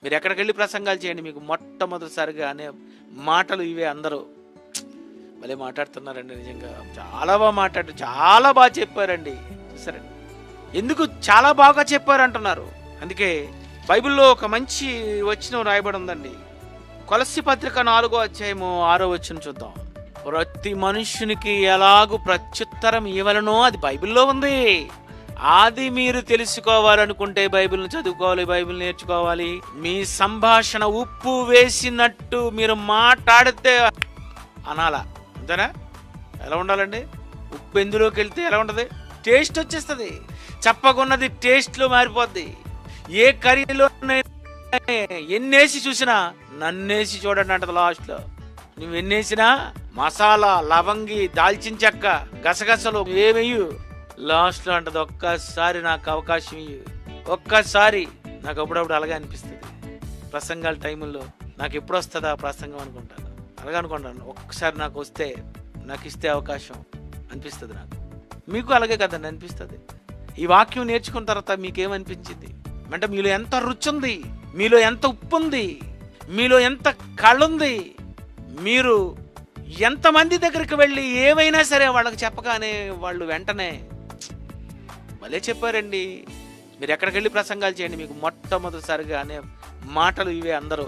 మీరు ఎక్కడికి వెళ్ళి ప్రసంగాలు చేయండి, మీకు మొట్టమొదటిసారిగా అనే మాటలు ఇవే. అందరూ భలే మాట్లాడుతున్నారండి, నిజంగా చాలా బాగా చెప్పారండి. చూసారండి, ఎందుకు చాలా బాగా చెప్పారు అంటున్నారు? అందుకే బైబిల్లో ఒక మంచి వచనం రాయబడి ఉందండి. కొలస్సీ పత్రిక 4వ అధ్యాయము 6వ వచనం చూద్దాం. ప్రతి మనుష్యునికి ఎలాగూ ప్రత్యుత్తరం ఇవ్వలనో అది బైబిల్లో ఉంది. అది మీరు తెలుసుకోవాలనుకుంటే బైబిల్ని చదువుకోవాలి, బైబిల్ నేర్చుకోవాలి. మీ సంభాషణ ఉప్పు వేసినట్టు మీరు మాట్లాడితే అనాలా, అంతేనా? ఎలా ఉండాలండి? ఉప్పు ఎందులోకి వెళ్తే ఎలా ఉంటుంది? టేస్ట్ వచ్చేస్తుంది. చప్పకున్నది టేస్ట్లో మారిపోద్ది. ఏ కర్రీలో ఎన్నేసి చూసినా నన్నేసి చూడండి అంటది లాస్ట్లో. నువ్వు ఎన్నేసినా మసాలా, లవంగి, దాల్చిన చెక్క, గసగసలు ఏమయ్యు లాస్ట్లో అంటది, ఒక్కసారి నాకు అవకాశం ఇయ్యు, ఒక్కసారి. నాకు అప్పుడప్పుడు అలాగే అనిపిస్తుంది ప్రసంగాల టైముల్లో. నాకు ఎప్పుడు వస్తుందా ప్రసంగం అనుకుంటాను, అలాగే అనుకుంటాను. ఒక్కసారి నాకు వస్తే, నాకు ఇస్తే అవకాశం అనిపిస్తుంది నాకు. మీకు అలాగే కదండి అనిపిస్తుంది. ఈ వాక్యం నేర్చుకున్న తర్వాత మీకేమనిపించింది అంటే, మీలో ఎంత రుచి ఉంది, మీలో ఎంత ఉప్పు ఉంది, మీలో ఎంత కళ్ళుంది, మీరు ఎంతమంది దగ్గరికి వెళ్ళి ఏమైనా సరే వాళ్ళకి చెప్పగానే వాళ్ళు వెంటనే భలే చెప్పారండి. మీరు ఎక్కడికి వెళ్ళి ప్రసంగాలు చేయండి, మీకు మొట్టమొదటిసారిగా అనే మాటలు ఇవే. అందరూ